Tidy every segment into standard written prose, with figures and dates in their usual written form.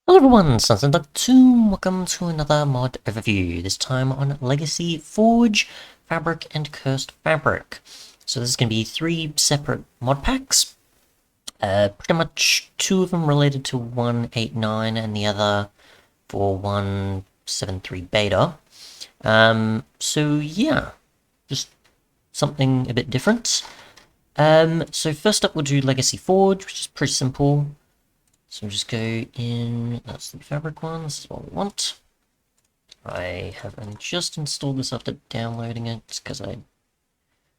Hello everyone, Sunset.2, welcome to another mod overview, this time on Legacy, Forge, Fabric, and Cursed Fabric. So this is going to be 3 separate mod packs, pretty much 2 of them related to 1.8.9 and the other for 1.7.3 beta. So yeah, just something a bit different. So first up we'll do Legacy Forge, which is pretty simple. So we'll just go in, that's the fabric one, this is what we want. I have only just installed this after downloading it, because I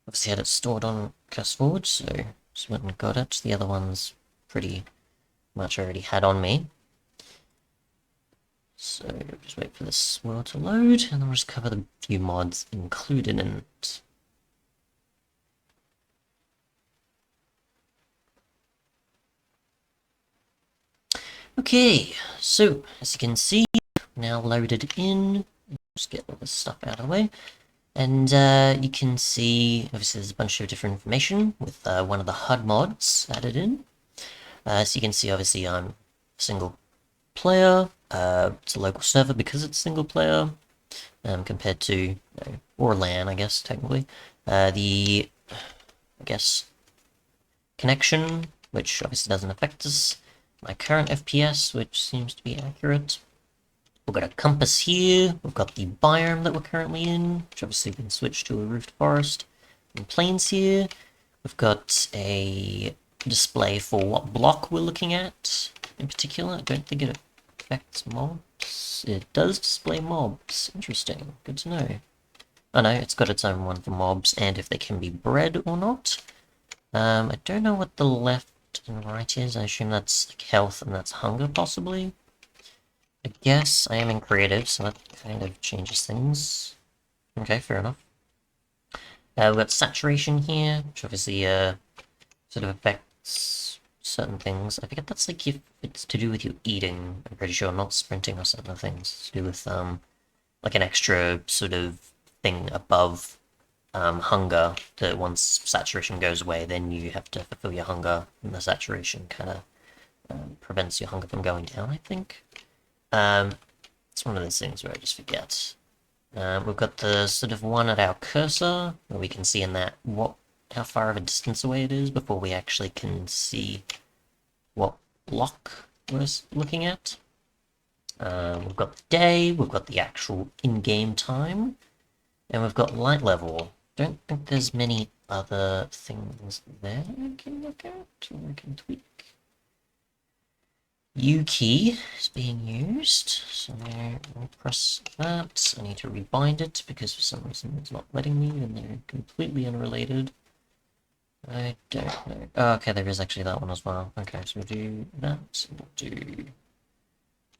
obviously had it stored on CastForge, so just went and got it. The other ones pretty much already had on me. So just wait for this world to load, and then we'll just cover the few mods included in it. Okay, so as you can see, now loaded in. Just get all this stuff out of the way. And you can see, obviously there's a bunch of different information with one of the HUD mods added in. So you can see, obviously I'm a single player. It's a local server because it's single player, compared to, or LAN, I guess, technically. I guess, connection, which obviously doesn't affect us. My current FPS, which seems to be accurate. We've got a compass here, we've got the biome that we're currently in, which obviously can switch to a roofed forest. In plains here, we've got a display for what block we're looking at in particular. I don't think it affects mobs. It does display mobs. Interesting, good to know. Oh no, it's got its own one for mobs and if they can be bred or not. I don't know what the left and right is. I assume that's like health and that's hunger possibly. I guess I am in creative, so that kind of changes things. Okay, fair enough. We've got saturation here, which obviously sort of affects certain things. I forget that's like if it's to do with you eating, I'm pretty sure, not sprinting or certain things. It's to do with like an extra sort of thing above hunger that once saturation goes away, then you have to fulfill your hunger, and the saturation kind of prevents your hunger from going down, I think. It's one of those things where I just forget. We've got the sort of one at our cursor, where we can see in that how far of a distance away it is before we actually can see what block we're looking at. We've got the day, we've got the actual in-game time, and we've got light level. Don't think there's many other things there I can look at, or I can tweak. U key is being used, so I'll press that. I need to rebind it because for some reason it's not letting me, and they're completely unrelated. I don't know. Oh, okay, there is actually that one as well. Okay, so we'll do that. We'll do,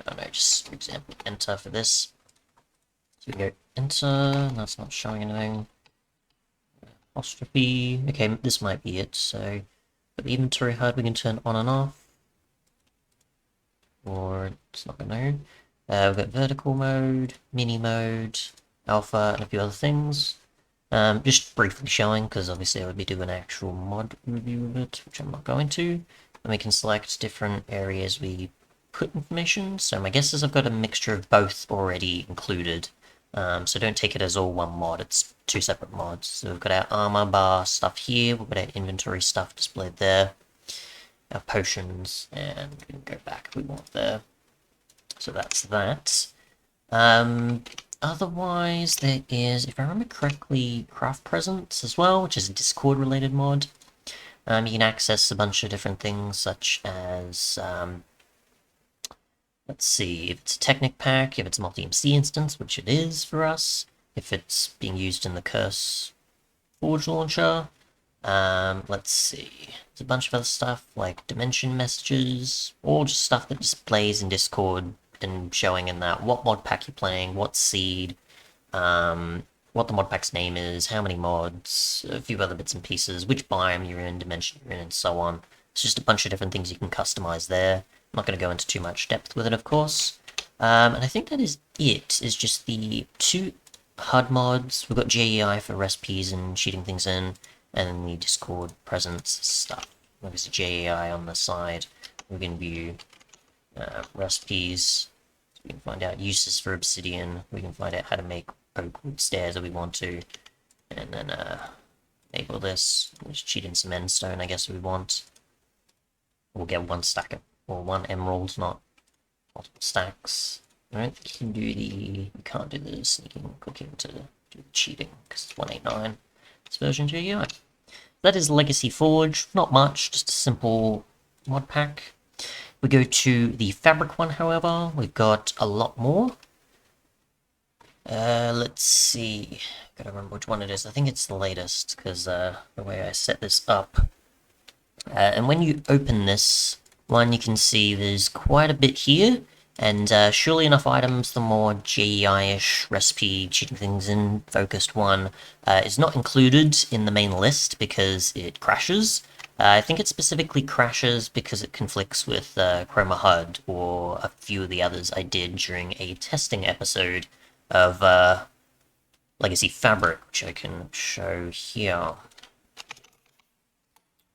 I don't know, just for example, enter for this. So we go enter, that's not showing anything. Apostrophe. Okay, this might be it. So for the inventory HUD, we can turn on and off. Or it's not gonna know. We've got vertical mode, mini mode, alpha, and a few other things. Just briefly showing, because obviously I would be doing an actual mod review of it, which I'm not going to. And we can select different areas we put information. So my guess is I've got a mixture of both already included. So don't take it as all one mod, it's 2 separate mods. So we've got our armor bar stuff here, we've got our inventory stuff displayed there. Our potions, and we can go back if we want there. So that's that. Otherwise, there is, if I remember correctly, Craft Presents as well, which is a Discord-related mod. You can access a bunch of different things, such as, let's see, if it's a Technic pack, if it's a multi-MC instance, which it is for us, if it's being used in the Curse Forge launcher. Let's see. There's a bunch of other stuff like dimension messages, all just stuff that displays in Discord and showing in that what mod pack you're playing, what seed, what the mod pack's name is, how many mods, a few other bits and pieces, which biome you're in, dimension you're in, and so on. It's just a bunch of different things you can customize there. I'm not going to go into too much depth with it, of course. And I think that is it, is just the 2 HUD mods. We've got JEI for recipes and shooting things in, and then the Discord presence stuff. Obviously JEI on the side. We can view recipes. So we can find out uses for obsidian. We can find out how to make oak stairs if we want to. And then enable this. Just cheat in some endstone, I guess, if we want. We'll get one stack of, or one emerald, not multiple stacks. I don't think you can do the, you can't do the sneaking cooking to do the cheating, because it's 189. It's version 2 UI. That is Legacy Forge, not much, just a simple mod pack. We go to the fabric one, however, we've got a lot more. Let's see, gotta remember which one it is. I think it's the latest, because the way I set this up. And when you open this one, you can see there's quite a bit here. And surely enough items, the more JEI-ish recipe cheating things in focused one is not included in the main list because it crashes. I think it specifically crashes because it conflicts with Chroma Hud or a few of the others I did during a testing episode of Legacy Fabric, which I can show here.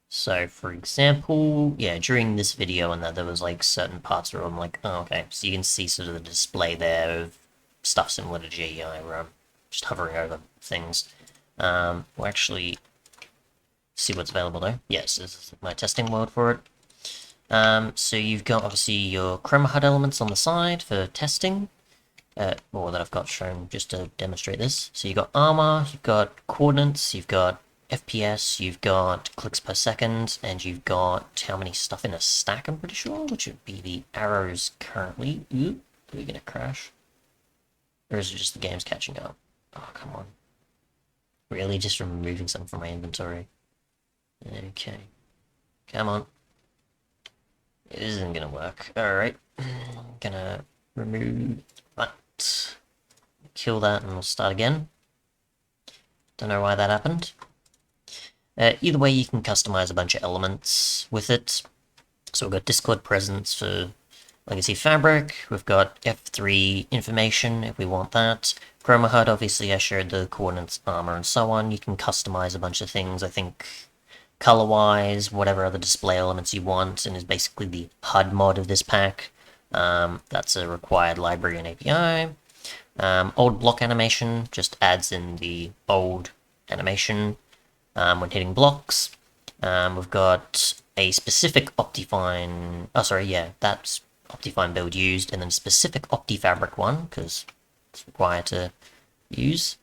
So, for example, yeah, during this video and that, there was like certain parts where I'm like, oh, okay, so you can see sort of the display there of stuff similar to GEI, where I'm just hovering over things. We'll actually see what's available though. Yes, this is my testing world for it. So you've got obviously your Chroma Hud elements on the side for testing, or that I've got shown just to demonstrate this. So you've got armor, you've got coordinates, you've got FPS, you've got clicks per second, and you've got how many stuff in a stack, I'm pretty sure, which would be the arrows currently. Ooh, are we gonna crash? Or is it just the game's catching up? Oh, come on. Really, just removing something from my inventory? Okay. Come on. It isn't gonna work. Alright. Gonna remove that. Kill that, and we'll start again. Don't know why that happened. Either way, you can customize a bunch of elements with it. So we've got Discord presence for Legacy Fabric, we've got F3 information if we want that. Chroma Hud, obviously I showed the coordinates, armor, and so on. You can customize a bunch of things, I think, color-wise, whatever other display elements you want, and is basically the HUD mod of this pack. That's a required library and API. Old block animation just adds in the old animation when hitting blocks. We've got a specific Optifine, oh sorry, yeah, that's Optifine build used, and then specific OptiFabric one, because it's required to use.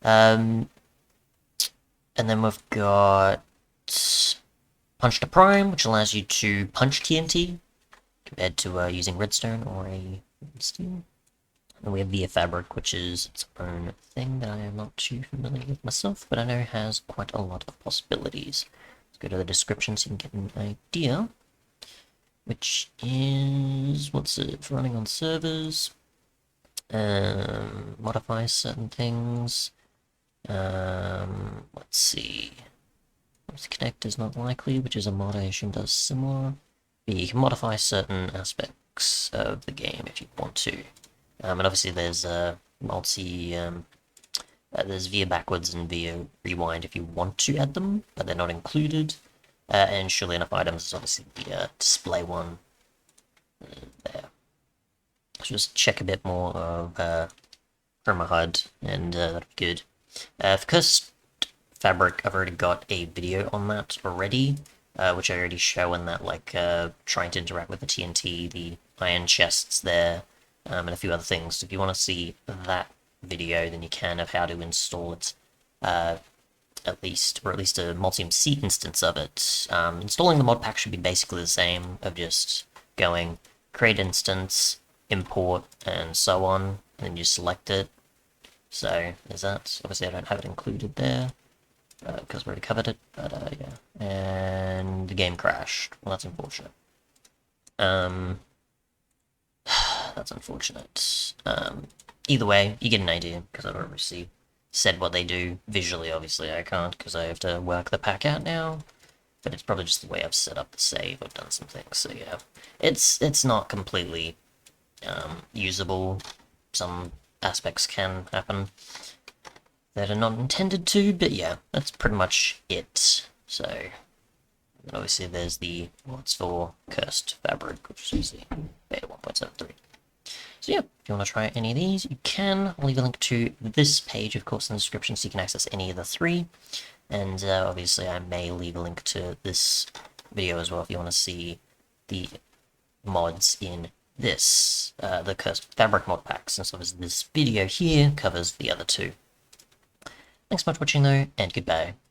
And then we've got Punch to Prime, which allows you to punch TNT, compared to using redstone or a steel. And we have Via Fabric, which is its own thing that I am not too familiar with myself, but I know has quite a lot of possibilities. Let's go to the description so you can get an idea. Which is, what's it, running on servers, modifies certain things, let's see, connect is not likely, which is a mod I assume does similar, but you can modify certain aspects of the game if you want to. And obviously there's there's via backwards and via rewind if you want to add them, but they're not included. And surely enough items is obviously the display one there. Let's just check a bit more of Chroma Hud, and that'll be good. For Cursed Fabric, I've already got a video on that already, which I already show in that, like, trying to interact with the TNT, the iron chests there, and a few other things. So if you want to see that video, then you can, of how to install it, at least a multi-seat instance of it. Installing the mod pack should be basically the same, of just going create instance, import, and so on, and then you select it. So there's that. Obviously I don't have it included there, because we already covered it, but yeah. And the game crashed. Well, that's unfortunate. That's unfortunate. Either way, you get an idea, because I've obviously said what they do. Visually, obviously, I can't, because I have to work the pack out now. But it's probably just the way I've set up the save. I've done some things, so yeah. It's not completely usable. Some aspects can happen that are not intended to, but yeah, that's pretty much it. So, and obviously there's the mods for Cursed Fabric, which is obviously Server 3. So yeah, if you want to try any of these, you can. I'll leave a link to this page, of course, in the description, so you can access any of the 3. And obviously I may leave a link to this video as well if you want to see the mods in this, the Cursed Fabric mod pack, since obviously this video here covers the other 2. Thanks so much for watching though, and goodbye.